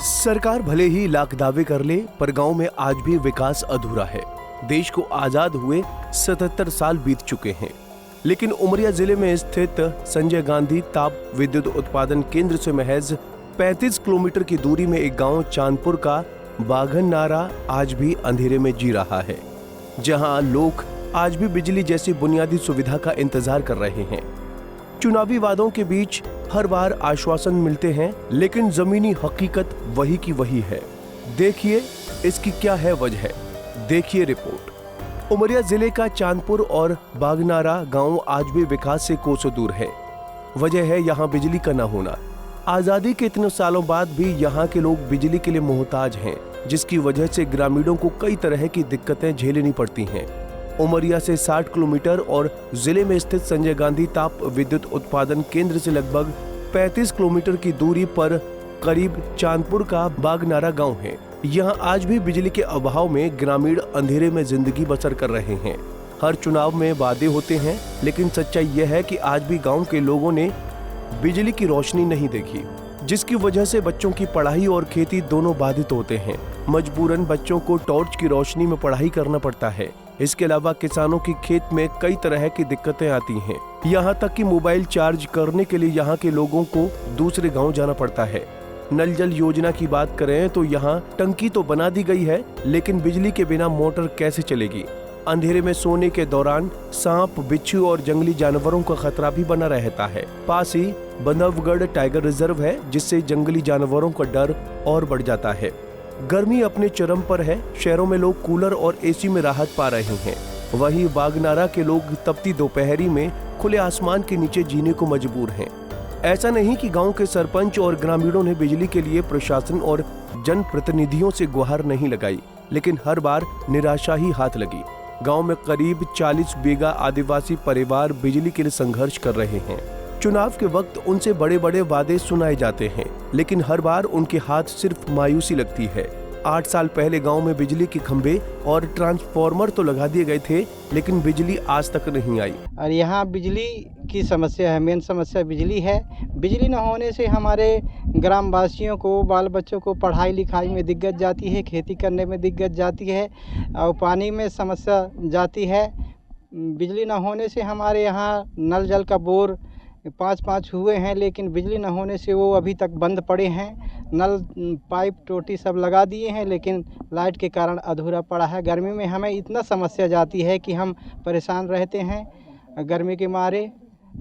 सरकार भले ही लाख दावे कर ले, पर गांव में आज भी विकास अधूरा है। देश को आजाद हुए 77 साल बीत चुके हैं, लेकिन उमरिया जिले में स्थित संजय गांधी ताप विद्युत उत्पादन केंद्र से महज 35 किलोमीटर की दूरी में एक गांव चांदपुर का बाघन नारा आज भी अंधेरे में जी रहा है, जहां लोग आज भी बिजली जैसी बुनियादी सुविधा का इंतजार कर रहे हैं। चुनावी वादों के बीच हर बार आश्वासन मिलते हैं, लेकिन जमीनी हकीकत वही की वही है। देखिए इसकी क्या है वजह, देखिए रिपोर्ट। उमरिया जिले का चांदपुर और बागनारा गांव आज भी विकास से कोसों दूर है। वजह है यहाँ बिजली का न होना। आजादी के इतने सालों बाद भी यहाँ के लोग बिजली के लिए मोहताज हैं, जिसकी वजह से ग्रामीणों को कई तरह की दिक्कतें झेलनी पड़ती हैं। उमरिया से 60 किलोमीटर और जिले में स्थित संजय गांधी ताप विद्युत उत्पादन केंद्र से लगभग 35 किलोमीटर की दूरी पर करीब चांदपुर का बागनारा गांव है। यहां आज भी बिजली के अभाव में ग्रामीण अंधेरे में जिंदगी बसर कर रहे हैं। हर चुनाव में वादे होते हैं, लेकिन सच्चाई यह है कि आज भी गांव के लोगों ने बिजली की रोशनी नहीं देखी, जिसकी वजह से बच्चों की पढ़ाई और खेती दोनों बाधित होते हैं। मजबूरन बच्चों को टॉर्च की रोशनी में पढ़ाई करना पड़ता है। इसके अलावा किसानों की खेत में कई तरह की दिक्कतें आती हैं। यहाँ तक कि मोबाइल चार्ज करने के लिए यहाँ के लोगों को दूसरे गांव जाना पड़ता है। नल जल योजना की बात करें तो यहाँ टंकी तो बना दी गई है, लेकिन बिजली के बिना मोटर कैसे चलेगी। अंधेरे में सोने के दौरान सांप, बिच्छू और जंगली जानवरों का खतरा भी बना रहता है। पास ही बंधवगढ़ टाइगर रिजर्व है, जिससे जंगली जानवरों का डर और बढ़ जाता है। गर्मी अपने चरम पर है। शहरों में लोग कूलर और एसी में राहत पा रहे हैं, वहीं बागनारा के लोग तपती दोपहरी में खुले आसमान के नीचे जीने को मजबूर हैं। ऐसा नहीं कि गांव के सरपंच और ग्रामीणों ने बिजली के लिए प्रशासन और जनप्रतिनिधियों से गुहार नहीं लगाई, लेकिन हर बार निराशा ही हाथ लगी। गांव में करीब 40 बीघा आदिवासी परिवार बिजली के लिए संघर्ष कर रहे हैं। चुनाव के वक्त उनसे बड़े बड़े वादे सुनाए जाते हैं, लेकिन हर बार उनके हाथ सिर्फ मायूसी लगती है। 8 साल पहले गांव में बिजली के खंभे और ट्रांसफार्मर तो लगा दिए गए थे, लेकिन बिजली आज तक नहीं आई। और यहाँ बिजली की समस्या है, मेन समस्या बिजली है। बिजली न होने से हमारे ग्रामवासियों को, बाल बच्चों को पढ़ाई लिखाई में दिक्कत जाती है, खेती करने में दिक्कत जाती है और पानी में समस्या जाती है। बिजली न होने से हमारे यहाँ नल जल का बोर 5 हुए हैं, लेकिन बिजली न होने से वो अभी तक बंद पड़े हैं। नल पाइप टोटी सब लगा दिए हैं, लेकिन लाइट के कारण अधूरा पड़ा है। गर्मी में हमें इतना समस्या जाती है कि हम परेशान रहते हैं गर्मी के मारे,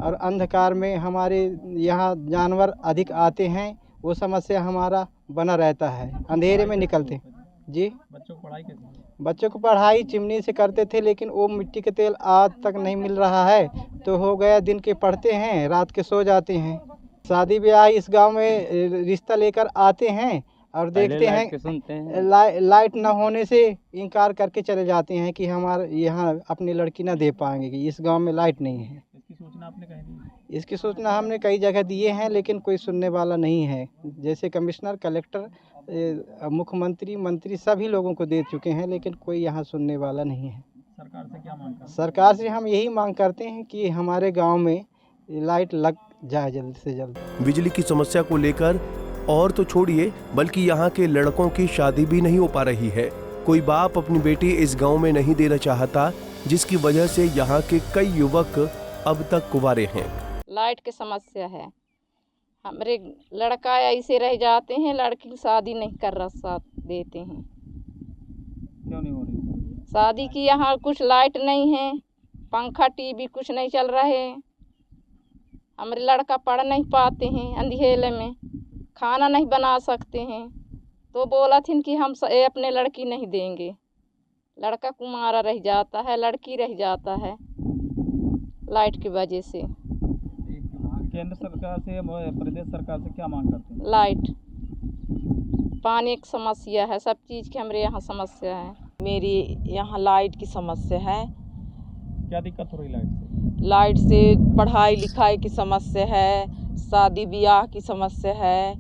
और अंधकार में हमारे यहाँ जानवर अधिक आते हैं, वो समस्या हमारा बना रहता है। अंधेरे में निकलते जी। बच्चों को पढ़ाई कैसे? बच्चों को पढ़ाई चिमनी से करते थे, लेकिन वो मिट्टी के तेल आज तक नहीं मिल रहा है, तो हो गया दिन के पढ़ते हैं, रात के सो जाते हैं। शादी ब्याह इस गांव में रिश्ता लेकर आते हैं और देखते हैं लाइट न होने से इनकार करके चले जाते हैं कि हमारे यहाँ अपनी लड़की ना दे पाएंगे, कि इस गांव में लाइट नहीं है। इसकी सूचना आपने कहीं दी? इसकी सूचना हमने कई जगह दिए हैं, लेकिन कोई सुनने वाला नहीं है। जैसे कमिश्नर, कलेक्टर, मुख्यमंत्री, मंत्री सभी लोगों को दे चुके हैं, लेकिन कोई यहाँ सुनने वाला नहीं है। सरकार से क्या मांग करते हैं? सरकार से हम यही मांग करते हैं कि हमारे गांव में लाइट लग जाए जल्द से जल्द। बिजली की समस्या को लेकर और तो छोड़िए, बल्कि यहाँ के लड़कों की शादी भी नहीं हो पा रही है। कोई बाप अपनी बेटी इस गांव में नहीं देना चाहता, जिसकी वजह से यहाँ के कई युवक अब तक कुंवारे हैं। लाइट की समस्या है। हमारे लड़का ऐसे रह जाते हैं, लड़की की शादी नहीं कर रहा साथ देते हैं। क्यों नहीं हो रही शादी की? यहाँ कुछ लाइट नहीं है, पंखा टीवी कुछ नहीं चल रहा है। हमारे लड़का पढ़ नहीं पाते हैं, अंधेरे में खाना नहीं बना सकते हैं, तो बोला थी कि हम अपने लड़की नहीं देंगे। लड़का कुंवारा रह जाता है, लड़की रह जाता है लाइट की वजह से। केंद्र सरकार से, प्रदेश सरकार से क्या मांग करते हैं? लाइट, पानी की समस्या है, सब चीज़ की हमारे यहाँ समस्या है। मेरी यहाँ लाइट की समस्या है। क्या दिक्कत हो रही लाइट से? लाइट से पढ़ाई लिखाई की समस्या है, शादी ब्याह की समस्या है,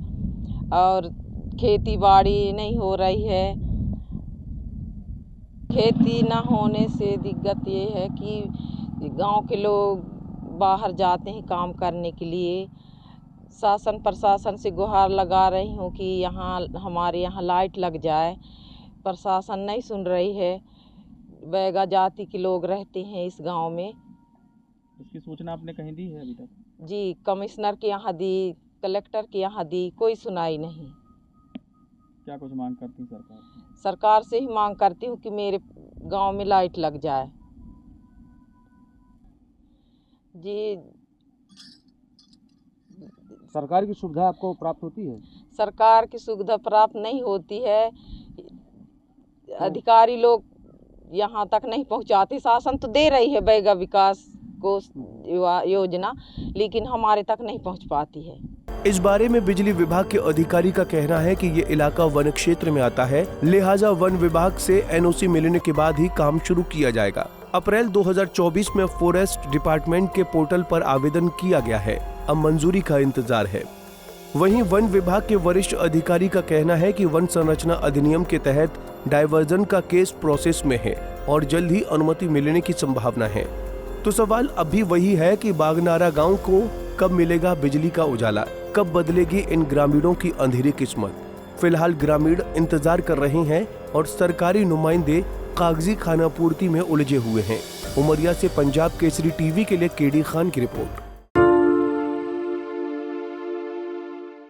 और खेती बाड़ी नहीं हो रही है। खेती ना होने से दिक्कत ये है कि गांव के लोग बाहर जाते हैं काम करने के लिए, शासन प्रशासन से गुहार लगा रही हूँ कि यहाँ हमारे यहाँ लाइट लग जाए। प्रशासन नहीं सुन रही है। बैगा जाति के लोग रहते हैं इस गांव में। इसकी सूचना आपने कहीं दी है अभी तक? जी, कमिश्नर के यहाँ दी, कलेक्टर के यहाँ दी, कोई सुनाई नहीं। क्या कुछ मांग करती सरकार से? सरकार से ही मांग करती हूँ कि मेरे गांव में लाइट लग जाए। जी, सरकार की सुविधा आपको प्राप्त होती है? सरकार की सुविधा प्राप्त नहीं होती है। अधिकारी लोग यहाँ तक नहीं पहुँचाते। शासन तो दे रही है बैगा विकास को योजना, लेकिन हमारे तक नहीं पहुँच पाती है। इस बारे में बिजली विभाग के अधिकारी का कहना है कि ये इलाका वन क्षेत्र में आता है, लिहाजा वन विभाग से एनओसी मिलने के बाद ही काम शुरू किया जाएगा। अप्रैल 2024 में फॉरेस्ट डिपार्टमेंट के पोर्टल पर आवेदन किया गया है, अब मंजूरी का इंतजार है। वहीं वन विभाग के वरिष्ठ अधिकारी का कहना है कि वन संरचना अधिनियम के तहत डायवर्जन का केस प्रोसेस में है और जल्द ही अनुमति मिलने की संभावना है। तो सवाल अभी वही है कि बागनारा गांव को कब मिलेगा बिजली का उजाला, कब बदलेगी इन ग्रामीणों की अंधेरी किस्मत। फिलहाल ग्रामीण इंतजार कर रहे हैं और सरकारी नुमाइंदे कागजी खानापूर्ति में उलझे हुए हैं। उमरिया से पंजाब केसरी टीवी के लिए केडी खान की रिपोर्ट।